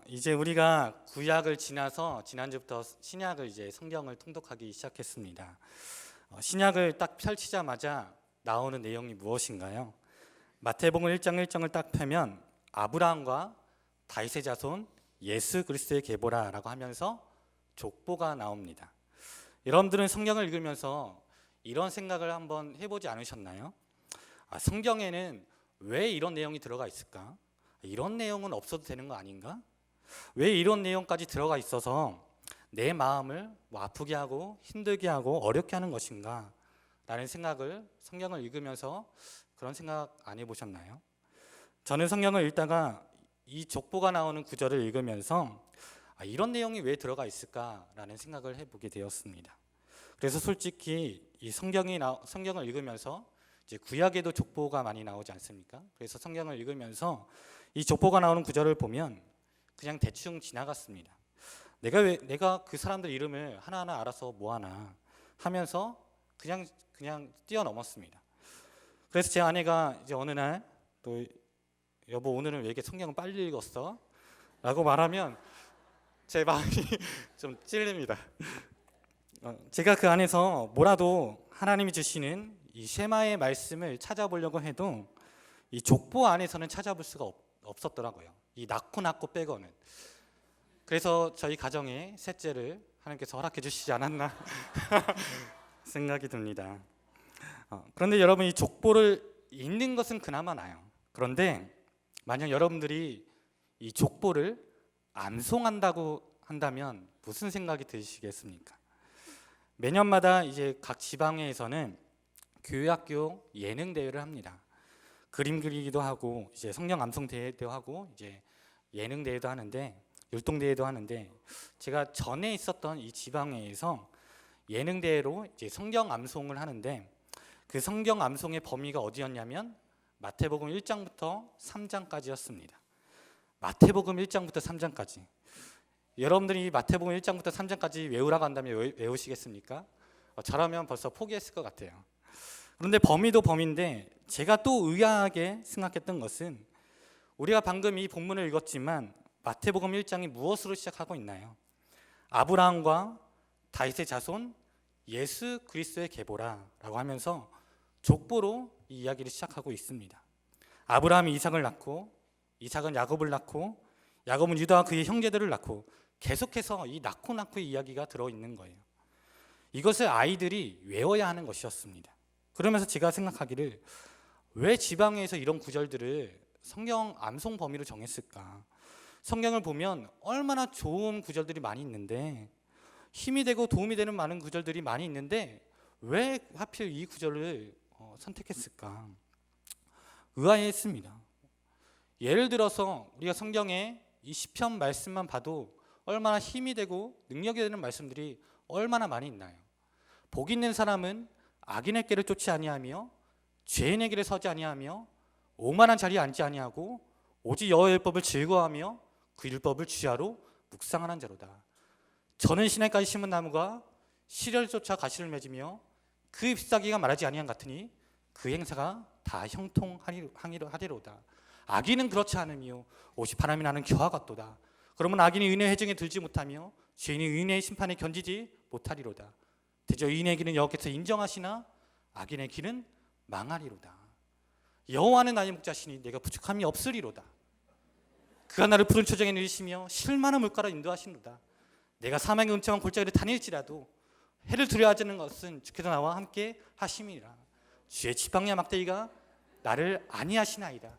이제 우리가 구약을 지나서 지난주부터 신약을 이제 성경을 통독하기 시작했습니다. 신약을 딱 펼치자마자 나오는 내용이 무엇인가요? 마태복음 1장 1절을 딱 펴면 아브라함과 다윗의 자손 예수 그리스도의 계보라라고 하면서 족보가 나옵니다. 여러분들은 성경을 읽으면서 이런 생각을 한번 해보지 않으셨나요? 성경에는 왜 이런 내용이 들어가 있을까? 이런 내용은 없어도 되는 거 아닌가? 왜 이런 내용까지 들어가 있어서 내 마음을 아프게 하고 힘들게 하고 어렵게 하는 것인가? 라는 생각을 성경을 읽으면서 그런 생각 안 해보셨나요? 저는 성경을 읽다가 이 족보가 나오는 구절을 읽으면서 이런 내용이 왜 들어가 있을까라는 생각을 해보게 되었습니다. 그래서 솔직히 이 성경을 읽으면서 이제 구약에도 족보가 많이 나오지 않습니까? 그래서 성경을 읽으면서 이 족보가 나오는 구절을 보면 그냥 대충 지나갔습니다. 내가 그 사람들 이름을 하나하나 알아서 뭐하나 하면서 그냥 뛰어넘었습니다. 그래서 제 아내가 이제 어느 날 또 여보 오늘은 왜 이렇게 성경을 빨리 읽었어? 라고 말하면 제 마음이 좀 찔립니다. 제가 그 안에서 뭐라도 하나님이 주시는 이 쉐마의 말씀을 찾아보려고 해도 이 족보 안에서는 찾아볼 수가 없었더라고요. 이 낳고 빼고는. 그래서 저희 가정의 셋째를 하나님께서 허락해 주시지 않았나 생각이 듭니다. 그런데 여러분 이 족보를 읽는 것은 그나마 나아요. 그런데 만약 여러분들이 이 족보를 암송한다고 한다면 무슨 생각이 드시겠습니까? 매년마다 이제 각 지방에서는 교회학교 예능 대회를 합니다. 그림 그리기도 하고 이제 성경 암송 대회도 하고 이제 예능 대회도 하는데 율동 대회도 하는데 제가 전에 있었던 이 지방회에서 예능 대회로 이제 성경 암송을 하는데 그 성경 암송의 범위가 어디였냐면 마태복음 1장부터 3장까지였습니다. 마태복음 1장부터 3장까지. 여러분들이 마태복음 1장부터 3장까지 외우라고 한다면 외우시겠습니까? 저라면 벌써 포기했을 것 같아요. 그런데 범위도 범위인데 제가 또 의아하게 생각했던 것은 우리가 방금 이 본문을 읽었지만 마태복음 1장이 무엇으로 시작하고 있나요? 아브라함과 다윗의 자손 예수 그리스도의 계보라라고 하면서 족보로 이 이야기를 시작하고 있습니다. 아브라함이 이삭을 낳고 이삭은 야곱을 낳고 야곱은 유다와 그의 형제들을 낳고 계속해서 이 낳고의 이야기가 들어있는 거예요. 이것을 아이들이 외워야 하는 것이었습니다. 그러면서 제가 생각하기를 왜 지방에서 이런 구절들을 성경 암송 범위로 정했을까? 성경을 보면 얼마나 좋은 구절들이 많이 있는데 힘이 되고 도움이 되는 많은 구절들이 많이 있는데 왜 하필 이 구절을 선택했을까? 의아해했습니다. 예를 들어서 우리가 성경에 이 시편 말씀만 봐도 얼마나 힘이 되고 능력이 되는 말씀들이 얼마나 많이 있나요? 복 있는 사람은 악인의 길을 쫓지 아니하며 죄인의 길에 서지 아니하며 오만한 자리에 앉지 아니하고 오직 여호와의 율법을 즐거워하며 그 율법을 주야로 묵상하는 자로다. 저는 시내까지 심은 나무가 시련을 쫓아 가시를 맺으며 그 잎사귀가 마르지 아니한 같으니 그 행사가 다 형통하리로다. 악인은 그렇지 않으며 오직 바람이 나는 겨와 같도다. 그러면 악인이 의인의 회중에 들지 못하며 죄인이 의인의 심판에 견지지 못하리로다. 대저 의인의 길은 여호와께서 인정하시나 악인의 길은 망하리로다. 여호와는 나의 목자시니 내가 부족함이 없으리로다. 그가 나를 푸른 초정에 누리시며 실만한 물가로 인도하시노다. 내가 사망의 은총한 골짜기를 다닐지라도 해를 두려워하지 않는 것은 주께서 나와 함께 하심이라. 주의 지팡이와 막대기가 나를 안위하시나이다.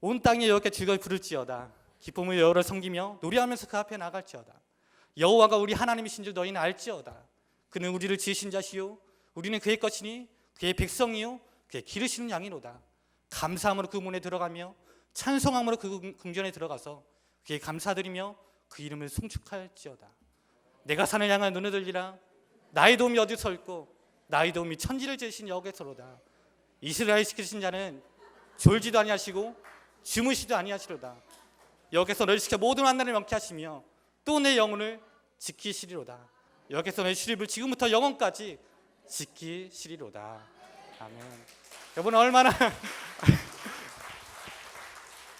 온 땅에 여호와께 즐거이 부를지어다. 기쁨으로 여호와를 섬기며 노래하면서 그 앞에 나갈지어다. 여호와가 우리 하나님이신 줄 너희는 알지어다. 그는 우리를 지으신 자시요 우리는 그의 것이니 그의 백성이요 그의 기르시는 양이로다. 감사함으로 그 문에 들어가며 찬송함으로 그 궁전에 들어가서 그의 감사드리며 그 이름을 송축할지어다. 내가 산을 향하여 눈을 들리라. 나의 도움이 어디서 있고 나의 도움이 천지를 지으신 여호와께서로다. 이스라엘 지키신 자는 졸지도 아니하시고 주무시도 아니하시로다. 여호와께서 너를 지켜 모든 환난을 명케 하시며 또 내 영혼을 지키시리로다. 여호와께서 너의 출입을 지금부터 영원까지 지키시리로다. 아멘. 여러분 얼마나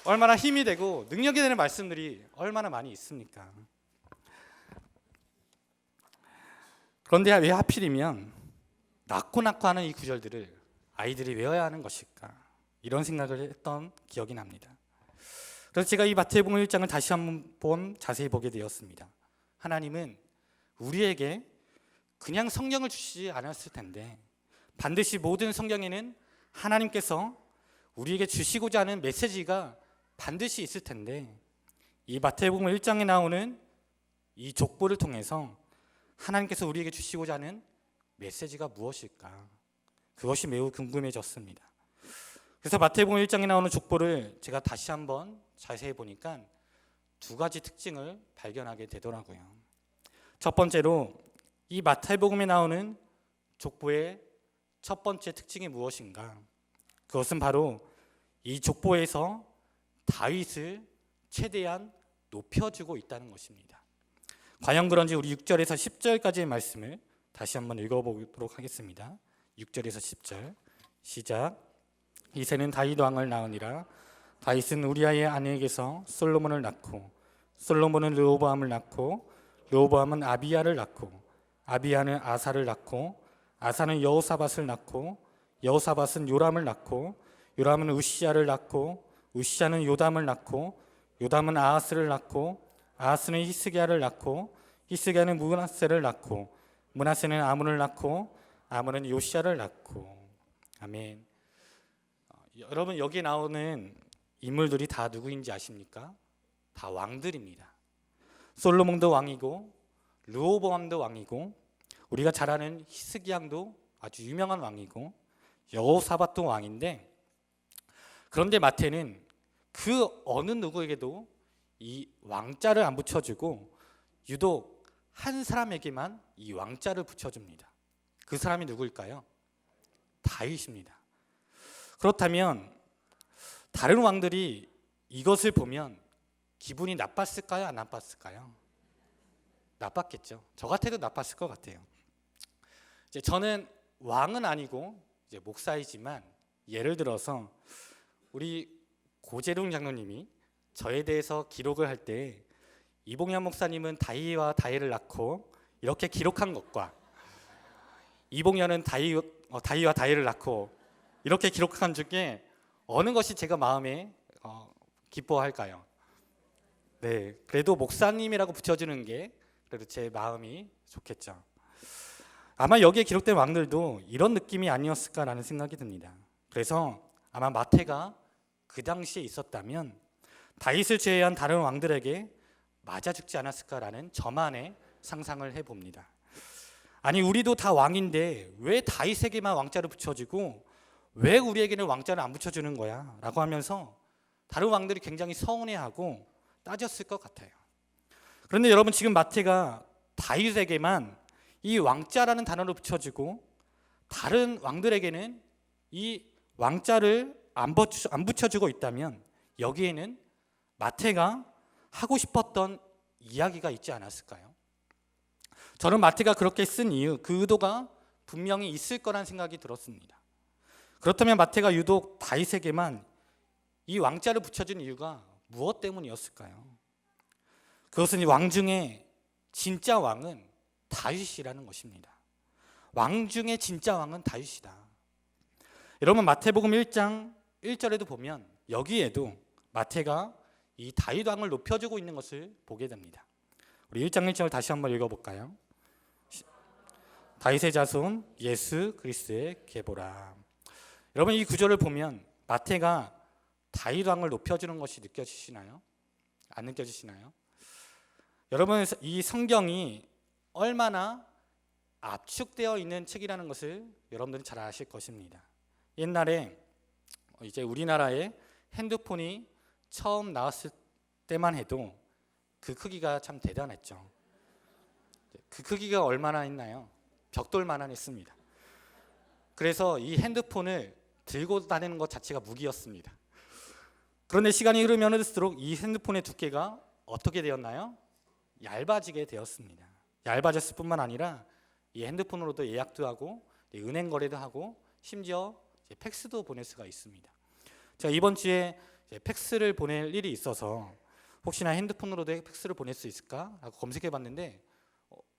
얼마나 힘이 되고 능력이 되는 말씀들이 얼마나 많이 있습니까? 그런데 왜 하필이면 낳고 하는 이 구절들을 아이들이 외워야 하는 것일까? 이런 생각을 했던 기억이 납니다. 그래서 제가 이 마태복음 1장을 다시 한번 자세히 보게 되었습니다. 하나님은 우리에게 그냥 성경을 주시지 않았을 텐데 반드시 모든 성경에는 하나님께서 우리에게 주시고자 하는 메시지가 반드시 있을 텐데 이 마태복음 1장에 나오는 이 족보를 통해서 하나님께서 우리에게 주시고자 하는 메시지가 무엇일까? 그것이 매우 궁금해졌습니다. 그래서 마태복음 1장에 나오는 족보를 제가 다시 한번 자세히 보니까 두 가지 특징을 발견하게 되더라고요. 첫 번째로 이 마태복음에 나오는 족보의 첫 번째 특징이 무엇인가? 그것은 바로 이 족보에서 다윗을 최대한 높여주고 있다는 것입니다. 과연 그런지 우리 6절에서 10절까지의 말씀을 다시 한번 읽어보도록 하겠습니다. 6절에서 10절 시작. 이새는 다윗 왕을 낳으니라. 다윗은 우리아의 아내에게서 솔로몬을 낳고 솔로몬은 르호보암을 낳고 르호보암은 아비야를 낳고 아비야는 아사를 낳고 아사는 여호사밧을 낳고 여호사밧은 요람을 낳고 요람은 우시야를 낳고 우시야는 요담을 낳고 요담은 아하스를 낳고 아하스는 히스기야를 낳고 히스기야는 므낫세를 낳고 므낫세는 아몬을 낳고 아몬은 요시야를 낳고. 아멘. 여러분 여기 나오는 인물들이 다 누구인지 아십니까? 다 왕들입니다. 솔로몬도 왕이고 르호보암도 왕이고 우리가 잘 아는 히스기야도 아주 유명한 왕이고 여호사밧도 왕인데, 그런데 마태는 그 어느 누구에게도 이 왕자를 안 붙여주고 유독 한 사람에게만 이 왕자를 붙여줍니다. 그 사람이 누구일까요? 다윗입니다. 그렇다면 다른 왕들이 이것을 보면 기분이 나빴을까요? 안 나빴을까요? 나빴겠죠. 저 같아도 나빴을 것 같아요. 이제 저는 왕은 아니고 이제 목사이지만 예를 들어서 우리 고재룡 장로님이 저에 대해서 기록을 할 때 이봉현 목사님은 다희와 다혜를 낳고 이렇게 기록한 것과 이봉현은 다희와 다혜를 낳고 이렇게 기록한 중에 어느 것이 제가 마음에 기뻐할까요? 네, 그래도 목사님이라고 붙여주는 게 그래도 제 마음이 좋겠죠. 아마 여기에 기록된 왕들도 이런 느낌이 아니었을까라는 생각이 듭니다. 그래서 아마 마태가 그 당시에 있었다면 다윗을 제외한 다른 왕들에게 맞아 죽지 않았을까라는 저만의 상상을 해봅니다. 아니 우리도 다 왕인데 왜 다윗에게만 왕자를 붙여주고 왜 우리에게는 왕자를 안 붙여주는 거야? 라고 하면서 다른 왕들이 굉장히 서운해하고 따졌을 것 같아요. 그런데 여러분 지금 마태가 다윗에게만 이 왕자라는 단어를 붙여주고 다른 왕들에게는 이 왕자를 안 붙여주고 있다면 여기에는 마태가 하고 싶었던 이야기가 있지 않았을까요? 저는 마태가 그렇게 쓴 이유, 그 의도가 분명히 있을 거란 생각이 들었습니다. 그렇다면 마태가 유독 다윗에게만 이 왕자를 붙여준 이유가 무엇 때문이었을까요? 그것은 왕 중에 진짜 왕은 다윗이라는 것입니다. 왕 중에 진짜 왕은 다윗이다. 여러분 마태복음 1장 1절에도 보면 여기에도 마태가 이 다윗 왕을 높여주고 있는 것을 보게 됩니다. 우리 1장 1절을 다시 한번 읽어볼까요? 다윗의 자손 예수 그리스도의 계보라. 여러분 이 구절을 보면 마태가 다윗 왕을 높여주는 것이 느껴지시나요? 안 느껴지시나요? 여러분 이 성경이 얼마나 압축되어 있는 책이라는 것을 여러분들이 잘 아실 것입니다. 옛날에 이제 우리나라에 핸드폰이 처음 나왔을 때만 해도 그 크기가 참 대단했죠. 그 크기가 얼마나 했나요? 벽돌만한 했습니다. 그래서 이 핸드폰을 들고 다니는 것 자체가 무기였습니다. 그런데 시간이 흐르면 흐를수록 이 핸드폰의 두께가 어떻게 되었나요? 얇아지게 되었습니다. 얇아졌을 뿐만 아니라 이 핸드폰으로도 예약도 하고 은행 거래도 하고 심지어 팩스도 보낼 수가 있습니다. 제가 이번 주에 팩스를 보낼 일이 있어서 혹시나 핸드폰으로도 팩스를 보낼 수 있을까 하고 검색해봤는데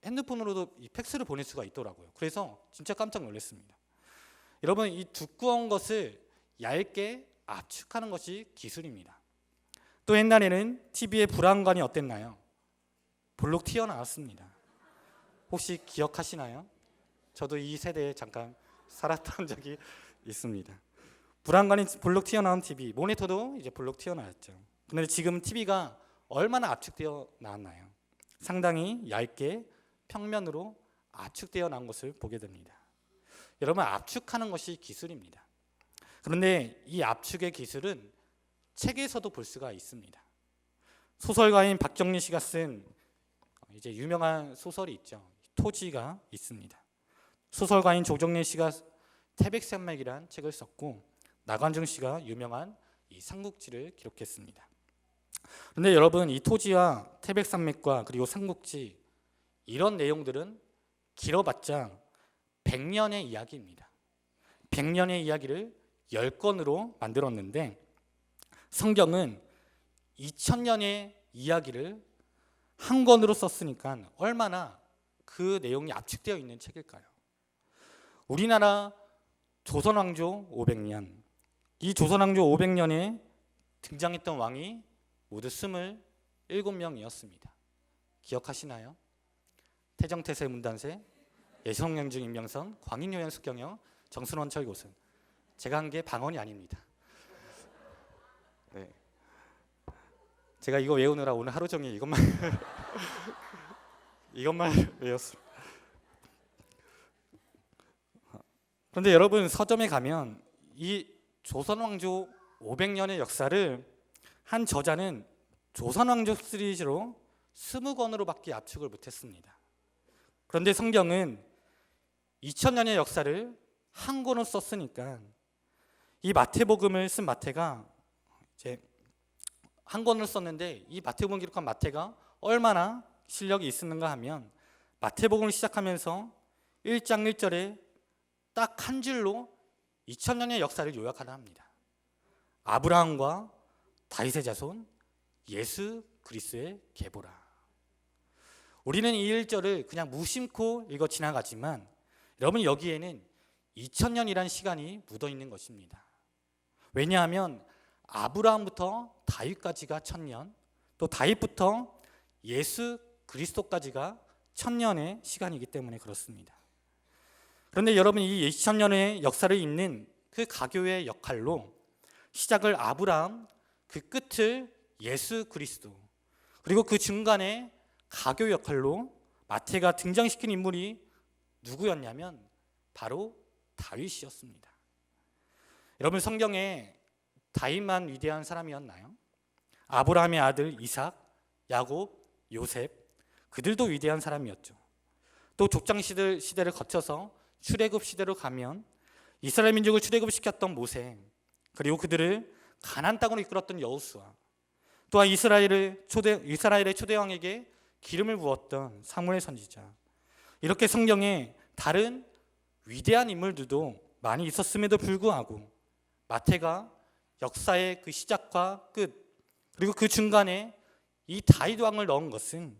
핸드폰으로도 이 팩스를 보낼 수가 있더라고요. 그래서 진짜 깜짝 놀랐습니다. 여러분, 이 두꺼운 것을 얇게 압축하는 것이 기술입니다. 또 옛날에는 TV의 브라운관이 어땠나요? 볼록 튀어나왔습니다. 혹시 기억하시나요? 저도 이 세대에 잠깐 살았던 적이 있습니다. 브라운관이 볼록 튀어나온 TV, 모니터도 이제 볼록 튀어나왔죠. 그런데 지금 TV가 얼마나 압축되어 나왔나요? 상당히 얇게 평면으로 압축되어 나온 것을 보게 됩니다. 여러분, 압축하는 것이 기술입니다. 그런데 이 압축의 기술은 책에서도 볼 수가 있습니다. 소설가인 박정리 씨가 쓴 이제 유명한 소설이 있죠. 토지가 있습니다. 소설가인 조정래 씨가 태백산맥이란 책을 썼고 나관중 씨가 유명한 이 삼국지를 기록했습니다. 그런데 여러분, 이 토지와 태백산맥과 그리고 삼국지 이런 내용들은 길어봤자 100년의 이야기입니다. 100년의 이야기를 10권으로 만들었는데 성경은 2000년의 이야기를 한 권으로 썼으니까 얼마나 그 내용이 압축되어 있는 책일까요? 우리나라 조선왕조 500년, 이 조선왕조 500년에 등장했던 왕이 모두 27명이었습니다. 기억하시나요? 태정태세 문단세, 예성영중 임명선, 광인요연 숙경영, 정순원 철고순. 제가 한 게 방언이 아닙니다. 네. 제가 이거 외우느라 오늘 하루 종일 이것만 외웠습니다. 그런데 여러분, 서점에 가면 이 조선왕조 500년의 역사를 한 저자는 조선왕조 시리즈로 20권으로밖에 압축을 못했습니다. 그런데 성경은 2000년의 역사를 한 권으로 썼으니까 이 마태복음을 쓴 마태가 이제 한 권을 썼는데 이 마태복음 기록한 마태가 얼마나 실력이 있었는가 하면 마태복음을 시작하면서 1장 1절에 딱 한 줄로 2000년의 역사를 요약하려 합니다. 아브라함과 다윗의 자손 예수 그리스도의 계보라. 우리는 이 1절을 그냥 무심코 읽어 지나가지만 여러분, 여기에는 2000년이란 시간이 묻어 있는 것입니다. 왜냐하면 아브라함부터 다윗까지가 1000년, 또 다윗부터 예수 그리스도까지가 1000년의 시간이기 때문에 그렇습니다. 그런데 여러분, 이 2000년의 역사를 잇는 그 가교의 역할로 시작을 아브라함, 그 끝을 예수 그리스도, 그리고 그 중간에 가교 역할로 마태가 등장시킨 인물이 누구였냐면 바로 다윗이었습니다. 여러분, 성경에 다윗만 위대한 사람이었나요? 아브라함의 아들 이삭, 야곱, 요셉, 그들도 위대한 사람이었죠. 또 족장 시대를 거쳐서 출애굽 시대로 가면 이스라엘 민족을 출애굽시켰던 모세, 그리고 그들을 가나안 땅으로 이끌었던 여호수아, 또한 이스라엘의 초대왕에게 기름을 부었던 사무엘 선지자, 이렇게 성경에 다른 위대한 인물들도 많이 있었음에도 불구하고 마태가 역사의 그 시작과 끝, 그리고 그 중간에 이 다윗 왕을 넣은 것은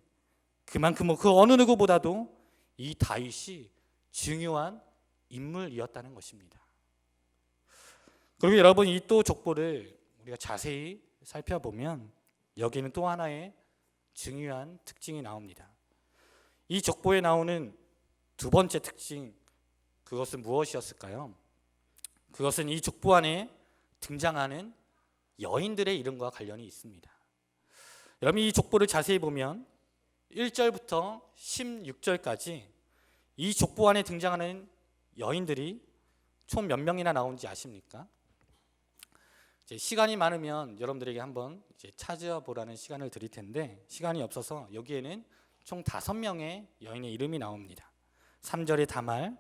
그만큼 그 어느 누구보다도 이 다윗이 중요한 인물이었다는 것입니다. 그리고 여러분, 이 또 족보를 우리가 자세히 살펴보면 여기는 또 하나의 중요한 특징이 나옵니다. 이 족보에 나오는 두 번째 특징, 그것은 무엇이었을까요? 그것은 이 족보 안에 등장하는 여인들의 이름과 관련이 있습니다. 여러분, 이 족보를 자세히 보면 1절부터 16절까지 이 족보 안에 등장하는 여인들이 총 몇 명이나 나오는지 아십니까? 이제 시간이 많으면 여러분들에게 한번 이제 찾아보라는 시간을 드릴 텐데 시간이 없어서 여기에는 총 5명의 여인의 이름이 나옵니다. 3절에 다말,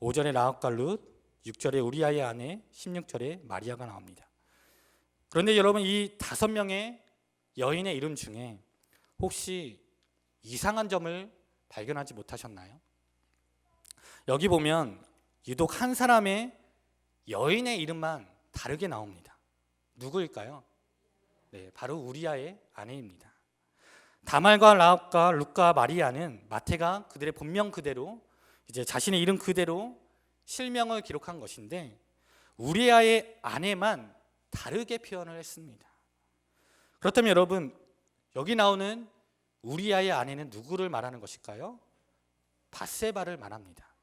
5절에 라합과 룻, 6절에 우리아의 아내, 16절에 마리아가 나옵니다. 그런데 여러분, 이 5명의 여인의 이름 중에 혹시 이상한 점을 발견하지 못하셨나요? 여기 보면 유독 한 사람의 여인의 이름만 다르게 나옵니다. 누구일까요? 네, 바로 우리아의 아내입니다. 다말과 라합과 룻과 마리아는 마태가 그들의 본명 그대로 이제 자신의 이름 그대로 실명을 기록한 것인데 우리아의 아내만 다르게 표현을 했습니다. 그렇다면 여러분, 여기 나오는 우리아의 아내는 누구를 말하는 것일까요? 밧세바를 말합니다.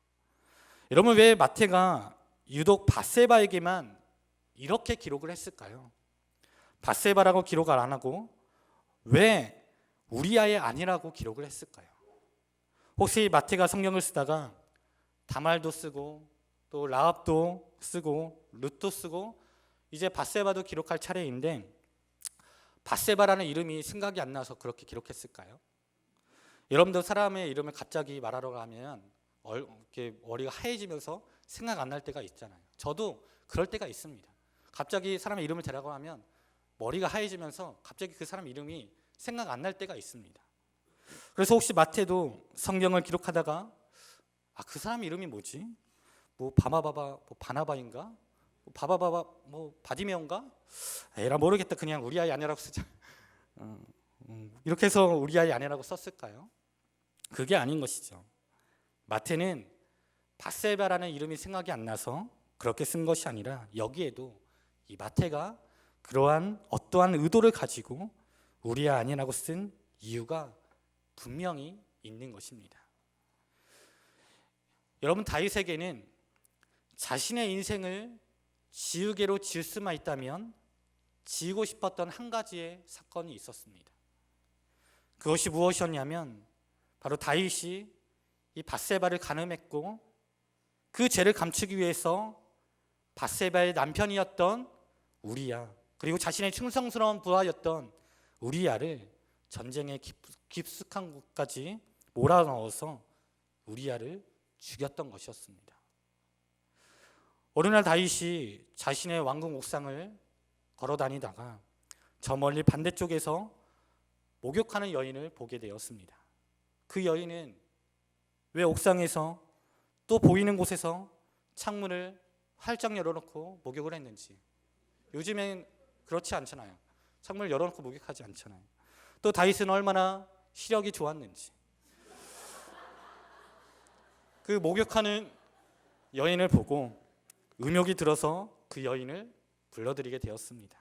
여러분, 왜 마태가 유독 밧세바에게만 이렇게 기록을 했을까요? 밧세바라고 기록을 안 하고 왜 우리아의 아내라고 기록을 했을까요? 혹시 마태가 성경을 쓰다가 다말도 쓰고 또 라합도 쓰고 룻도 쓰고 이제 밧세바도 기록할 차례인데 밧세바라는 이름이 생각이 안 나서 그렇게 기록했을까요? 여러분도 사람의 이름을 갑자기 말하러 가면 이렇게 머리가 하얘지면서 생각 안 날 때가 있잖아요. 저도 그럴 때가 있습니다. 갑자기 사람의 이름을 대라고 하면 머리가 하얘지면서 갑자기 그 사람 이름이 생각 안 날 때가 있습니다. 그래서 혹시 마태도 성경을 기록하다가 그 사람 이름이 뭐지? 뭐 바마바바, 뭐 바나바인가? 뭐 바바바바, 뭐 바디메온가? 에라 모르겠다. 그냥 우리 아이 아내라고 쓰자. 이렇게 해서 우리 아이 아내라고 썼을까요? 그게 아닌 것이죠. 마태는 밧세바라는 이름이 생각이 안 나서 그렇게 쓴 것이 아니라 여기에도 이 마태가 그러한 어떠한 의도를 가지고 우리 아이 아내라고 쓴 이유가 분명히 있는 것입니다. 여러분, 다윗에게는 자신의 인생을 지우개로 지을 수만 있다면 지우고 싶었던 한 가지의 사건이 있었습니다. 그것이 무엇이었냐면 바로 다윗이 이 밧세바를 간음했고 그 죄를 감추기 위해서 밧세바의 남편이었던 우리야, 그리고 자신의 충성스러운 부하였던 우리야를 전쟁의 깊숙한 곳까지 몰아넣어서 우리야를 죽였던 것이었습니다. 어느 날 다윗이 자신의 왕궁 옥상을 걸어 다니다가 저 멀리 반대쪽에서 목욕하는 여인을 보게 되었습니다. 그 여인은 왜 옥상에서 또 보이는 곳에서 창문을 활짝 열어놓고 목욕을 했는지, 요즘엔 그렇지 않잖아요. 창문을 열어놓고 목욕하지 않잖아요. 또 다윗은 얼마나 시력이 좋았는지 그 목욕하는 여인을 보고 음욕이 들어서 그 여인을 불러들이게 되었습니다.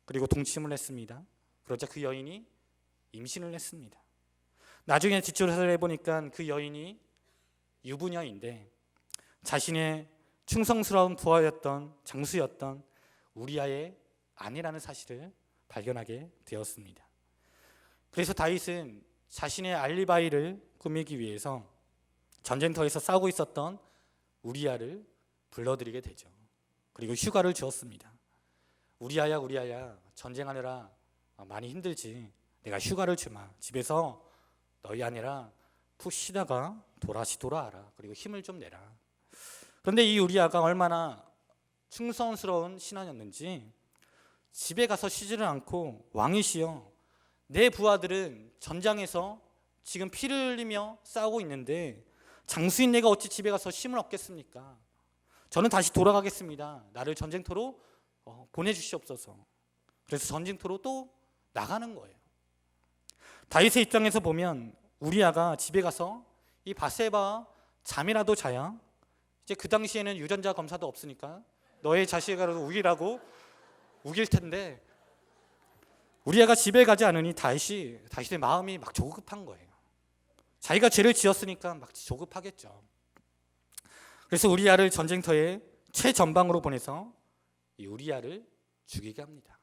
그리고 동침을 했습니다. 그러자 그 여인이 임신을 했습니다. 나중에 뒷조사를 해보니까 그 여인이 유부녀인데 자신의 충성스러운 부하였던 장수였던 우리아의 아내라는 사실을 발견하게 되었습니다. 그래서 다윗은 자신의 알리바이를 꾸미기 위해서 전쟁터에서 싸우고 있었던 우리아를 불러들이게 되죠. 그리고 휴가를 주었습니다. 우리아야, 우리아야, 전쟁하느라 많이 힘들지. 내가 휴가를 주마. 집에서 너희 아내랑 푹 쉬다가 다시 돌아와라. 그리고 힘을 좀 내라. 그런데 이 우리아가 얼마나 충성스러운 신하였는지 집에 가서 쉬지를 않고 왕이시여, 내 부하들은 전장에서 지금 피를 흘리며 싸우고 있는데 장수인 내가 어찌 집에 가서 쉼을 얻겠습니까? 저는 다시 돌아가겠습니다. 나를 전쟁터로 보내주시옵소서. 그래서 전쟁터로 또 나가는 거예요. 다윗의 입장에서 보면 우리아가 집에 가서 이 밧세바와 잠이라도 자야, 이제 그 당시에는 유전자 검사도 없으니까 너의 자식이라도 우기라고 우길 텐데 우리아가 집에 가지 않으니 다윗의 마음이 막 조급한 거예요. 자기가 죄를 지었으니까 막 조급하겠죠. 그래서 우리아를 전쟁터에 최전방으로 보내서 이 우리아를 죽이게 합니다.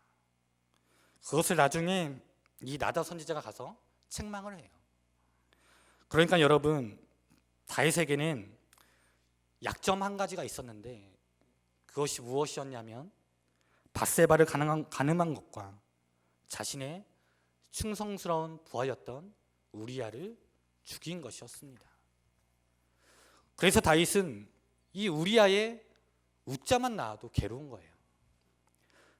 그것을 나중에 이 나다 선지자가 가서 책망을 해요. 그러니까 여러분, 다윗에게는 약점 한 가지가 있었는데 그것이 무엇이었냐면 밧세바를 간음한 것과 자신의 충성스러운 부하였던 우리아를 죽인 것이었습니다. 그래서 다윗은 이 우리아의 웃자만 나와도 괴로운 거예요.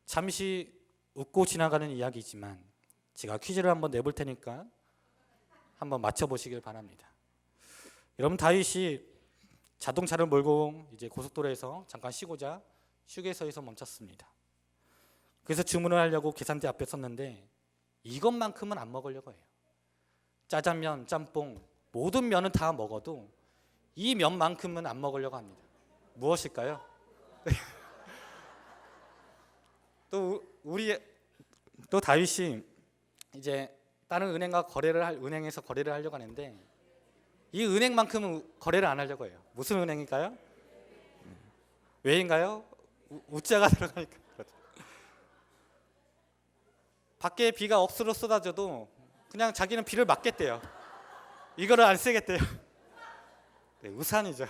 잠시 웃고 지나가는 이야기지만 제가 퀴즈를 한번 내볼 테니까 한번 맞춰보시길 바랍니다. 여러분, 다윗이 자동차를 몰고 이제 고속도로에서 잠깐 쉬고자 휴게소에서 멈췄습니다. 그래서 주문을 하려고 계산대 앞에 섰는데 이것만큼은 안 먹으려고 해요. 짜장면, 짬뽕 모든 면은 다 먹어도 이 면만큼은 안 먹으려고 합니다. 무엇일까요? 또 다윗이 이제 다른 은행에서 거래를 하려고 하는데 이 은행만큼은 거래를 안 하려고 해요. 무슨 은행일까요? 왜인가요? 우자가 들어가니까. 그렇죠. 밖에 비가 억수로 쏟아져도 그냥 자기는 비를 맞겠대요. 이거를 안 쓰겠대요. 네, 우산이죠.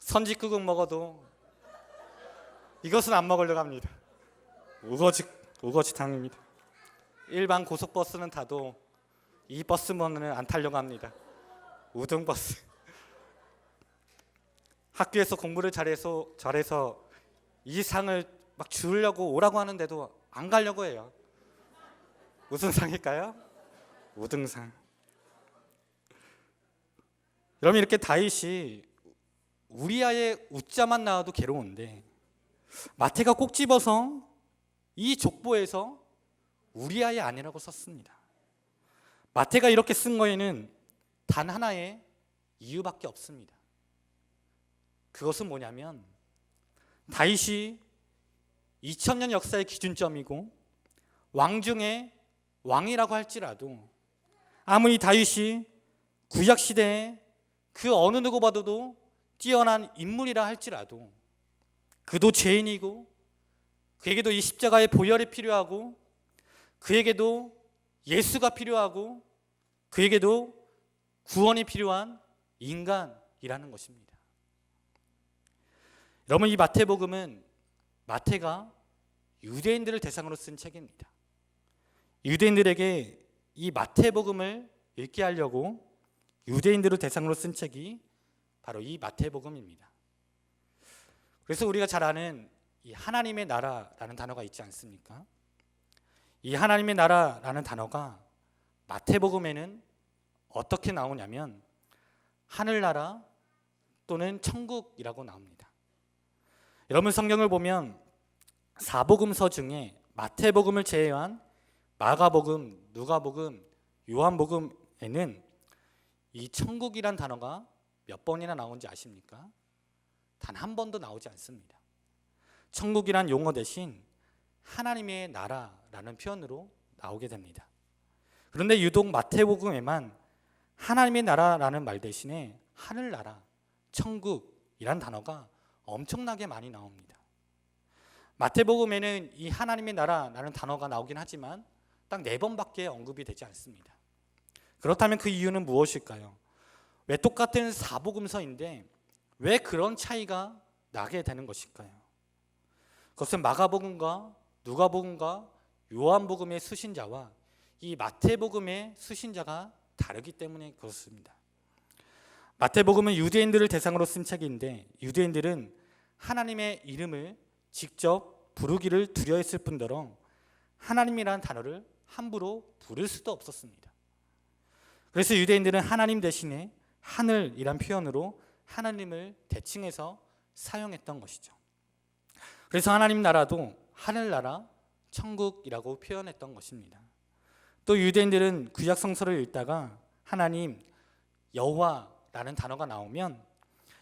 선지국은 먹어도 이것은 안 먹으려고 합니다. 우거지탕입니다. 일반 고속버스는 타도 이 버스만은 안 타려고 합니다. 우등버스. 학교에서 공부를 잘해서 이 상을 막 주려고 오라고 하는데도 안 가려고 해요. 무슨 상일까요? 우등상. 여러분, 이렇게 다윗이 우리아의 우자만 나와도 괴로운데 마태가 꼭 집어서 이 족보에서 우리아의 아내라고 썼습니다. 마태가 이렇게 쓴 거에는 단 하나의 이유밖에 없습니다. 그것은 뭐냐면 다윗이 2000년 역사의 기준점이고 왕 중에 왕이라고 할지라도 아무리 다윗이 구약시대에 그 어느 누구보다도 뛰어난 인물이라 할지라도 그도 죄인이고 그에게도 이 십자가의 보혈이 필요하고 그에게도 예수가 필요하고 그에게도 구원이 필요한 인간이라는 것입니다. 여러분, 이 마태복음은 마태가 유대인들을 대상으로 쓴 책입니다. 유대인들에게 이 마태복음을 읽게 하려고 유대인들을 대상으로 쓴 책이 바로 이 마태복음입니다. 그래서 우리가 잘 아는 이 하나님의 나라라는 단어가 있지 않습니까? 이 하나님의 나라라는 단어가 마태복음에는 어떻게 나오냐면 하늘나라 또는 천국이라고 나옵니다. 여러분, 성경을 보면 사복음서 중에 마태복음을 제외한 마가복음, 누가복음, 요한복음에는 이 천국이란 단어가 몇 번이나 나오는지 아십니까? 단 한 번도 나오지 않습니다. 천국이란 용어 대신 하나님의 나라라는 표현으로 나오게 됩니다. 그런데 유독 마태복음에만 하나님의 나라라는 말 대신에 하늘나라, 천국이란 단어가 엄청나게 많이 나옵니다. 마태복음에는 이 하나님의 나라라는 단어가 나오긴 하지만 딱 4번밖에 언급이 되지 않습니다. 그렇다면 그 이유는 무엇일까요? 왜 똑같은 사복음서인데 왜 그런 차이가 나게 되는 것일까요? 그것은 마가복음과 누가복음과 요한복음의 수신자와 이 마태복음의 수신자가 다르기 때문에 그렇습니다. 마태복음은 유대인들을 대상으로 쓴 책인데 유대인들은 하나님의 이름을 직접 부르기를 두려워했을 뿐더러 하나님이라는 단어를 함부로 부를 수도 없었습니다. 그래서 유대인들은 하나님 대신에 하늘이란 표현으로 하나님을 대칭해서 사용했던 것이죠. 그래서 하나님 나라도 하늘나라, 천국이라고 표현했던 것입니다. 또 유대인들은 구약 성서를 읽다가 하나님, 여호와라는 단어가 나오면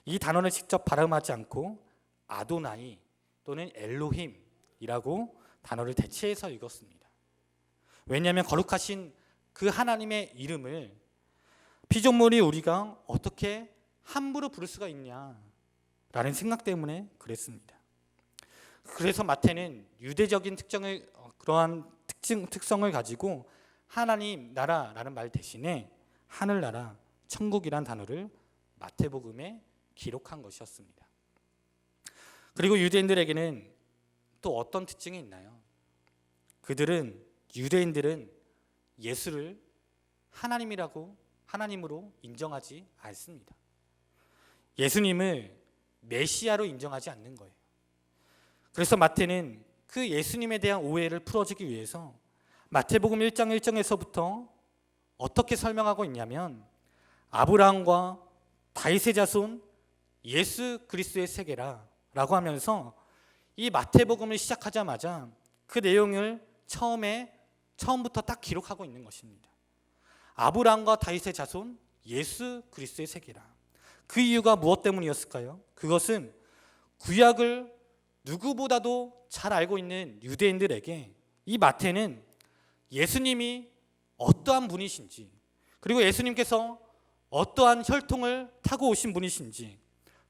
이 단어를 직접 발음하지 않고 아도나이 또는 엘로힘이라고 단어를 대체해서 읽었습니다. 왜냐하면 거룩하신 그 하나님의 이름을 피조물이 우리가 어떻게 함부로 부를 수가 있냐라는 생각 때문에 그랬습니다. 그래서 마태는 유대적인 그러한 특성을 가지고 하나님 나라라는 말 대신에 하늘나라, 천국이란 단어를 마태복음에 기록한 것이었습니다. 그리고 유대인들에게는 또 어떤 특징이 있나요? 유대인들은 예수를 하나님으로 인정하지 않습니다. 예수님을 메시아로 인정하지 않는 거예요. 그래서 마태는 그 예수님에 대한 오해를 풀어주기 위해서 마태복음 1장 1절에서부터 어떻게 설명하고 있냐면 아브라함과 다윗의 자손 예수 그리스도의 세계라 라고 하면서 이 마태복음을 시작하자마자 그 내용을 처음부터 딱 기록하고 있는 것입니다. 아브라함과 다윗의 자손 예수 그리스도의 세계라. 그 이유가 무엇 때문이었을까요? 그것은 구약을 누구보다도 잘 알고 있는 유대인들에게 이 마태는 예수님이 어떠한 분이신지, 그리고 예수님께서 어떠한 혈통을 타고 오신 분이신지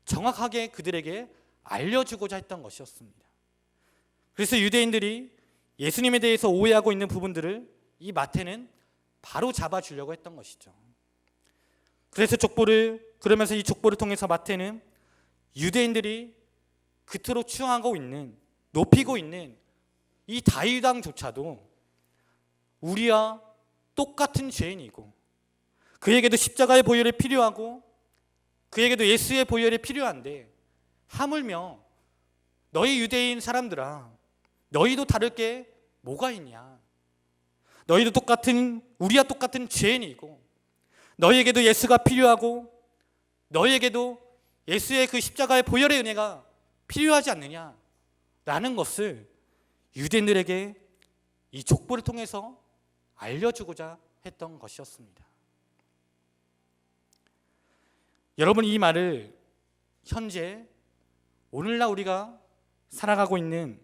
정확하게 그들에게 알려주고자 했던 것이었습니다. 그래서 유대인들이 예수님에 대해서 오해하고 있는 부분들을 이 마태는 바로 잡아주려고 했던 것이죠. 그래서 그러면서 이 족보를 통해서 마태는 유대인들이 그토록 추앙하고 있는, 높이고 있는 이 다윗 왕조차도 우리와 똑같은 죄인이고, 그에게도 십자가의 보혈이 필요하고, 그에게도 예수의 보혈이 필요한데, 하물며 너희 유대인 사람들아, 너희도 다를 게 뭐가 있냐? 너희도 우리와 똑같은 죄인이고, 너희에게도 예수가 필요하고, 너희에게도 예수의 그 십자가의 보혈의 은혜가 필요하지 않느냐? 라는 것을 유대인들에게 이 족보를 통해서 알려주고자 했던 것이었습니다. 여러분, 이 말을 현재 오늘날 우리가 살아가고 있는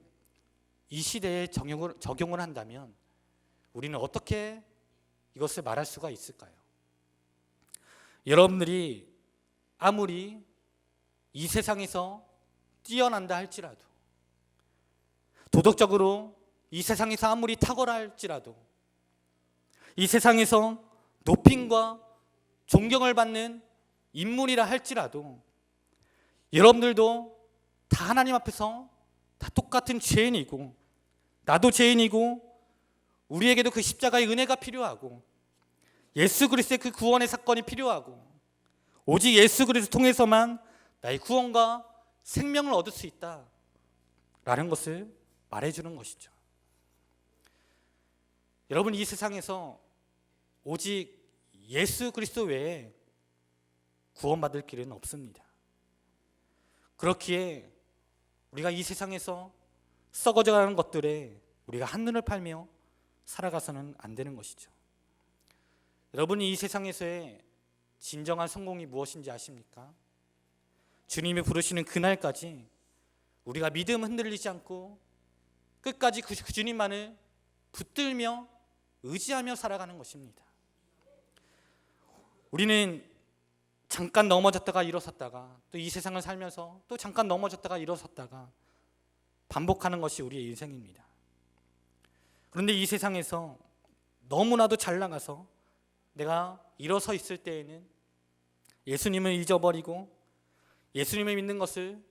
이 시대에 적용을 한다면 우리는 어떻게 이것을 말할 수가 있을까요? 여러분들이 아무리 이 세상에서 뛰어난다 할지라도, 도덕적으로 이 세상에서 아무리 탁월하 할지라도, 이 세상에서 높임과 존경을 받는 인물이라 할지라도, 여러분들도 다 하나님 앞에서 다 똑같은 죄인이고, 나도 죄인이고, 우리에게도 그 십자가의 은혜가 필요하고, 예수 그리스도의 그 구원의 사건이 필요하고, 오직 예수 그리스도 통해서만 나의 구원과 생명을 얻을 수 있다 라는 것을 말해주는 것이죠. 여러분, 이 세상에서 오직 예수 그리스도 외에 구원받을 길은 없습니다. 그렇기에 우리가 이 세상에서 썩어져가는 것들에 우리가 한눈을 팔며 살아가서는 안 되는 것이죠. 여러분이 이 세상에서의 진정한 성공이 무엇인지 아십니까? 주님이 부르시는 그날까지 우리가 믿음 흔들리지 않고 끝까지 그 주님만을 붙들며 의지하며 살아가는 것입니다. 우리는 잠깐 넘어졌다가 일어섰다가, 또 이 세상을 살면서 또 잠깐 넘어졌다가 일어섰다가 반복하는 것이 우리의 인생입니다. 그런데 이 세상에서 너무나도 잘 나가서 내가 일어서 있을 때에는 예수님을 잊어버리고 예수님을 믿는 것을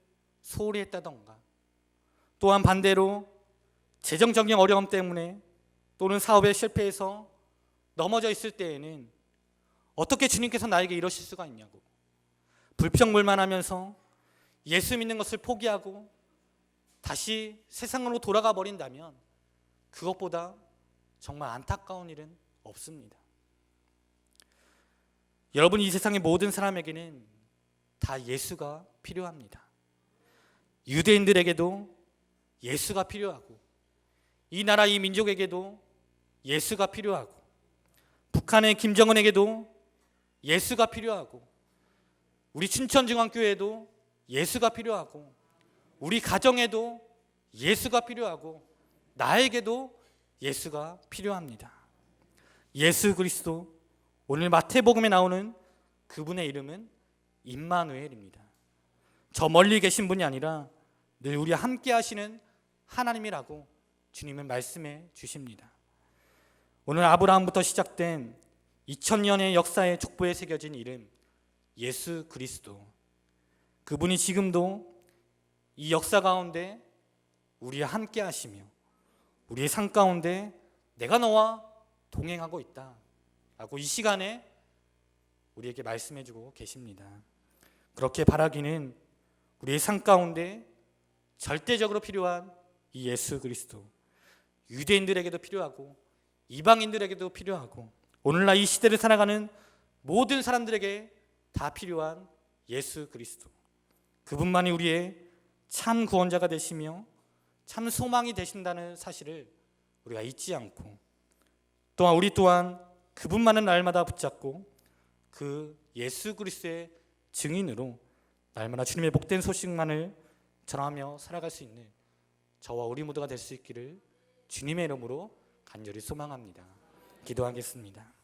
소홀히 했다던가, 또한 반대로 재정적인 어려움 때문에 또는 사업에 실패해서 넘어져 있을 때에는 어떻게 주님께서 나에게 이러실 수가 있냐고 불평불만하면서 예수 믿는 것을 포기하고 다시 세상으로 돌아가 버린다면 그것보다 정말 안타까운 일은 없습니다. 여러분, 이 세상의 모든 사람에게는 다 예수가 필요합니다. 유대인들에게도 예수가 필요하고, 이 나라 이 민족에게도 예수가 필요하고, 북한의 김정은에게도 예수가 필요하고, 우리 춘천중앙교회에도 예수가 필요하고, 우리 가정에도 예수가 필요하고, 나에게도 예수가 필요합니다. 예수 그리스도, 오늘 마태복음에 나오는 그분의 이름은 임마누엘입니다. 저 멀리 계신 분이 아니라 늘 우리와 함께 하시는 하나님이라고 주님은 말씀해 주십니다. 오늘 아브라함부터 시작된 2000년의 역사의 족보에 새겨진 이름 예수 그리스도, 그분이 지금도 이 역사 가운데 우리와 함께 하시며 우리의 삶 가운데 내가 너와 동행하고 있다 라고 이 시간에 우리에게 말씀해 주고 계십니다. 그렇게 바라기는 우리의 삶 가운데 절대적으로 필요한 이 예수 그리스도, 유대인들에게도 필요하고 이방인들에게도 필요하고 오늘날 이 시대를 살아가는 모든 사람들에게 다 필요한 예수 그리스도, 그분만이 우리의 참 구원자가 되시며 참 소망이 되신다는 사실을 우리가 잊지 않고, 또한 우리 또한 그분만은 날마다 붙잡고 그 예수 그리스도의 증인으로 날마다 주님의 복된 소식만을 전하며 살아갈 수 있는 저와 우리 모두가 될 수 있기를 주님의 이름으로 간절히 소망합니다. 기도하겠습니다.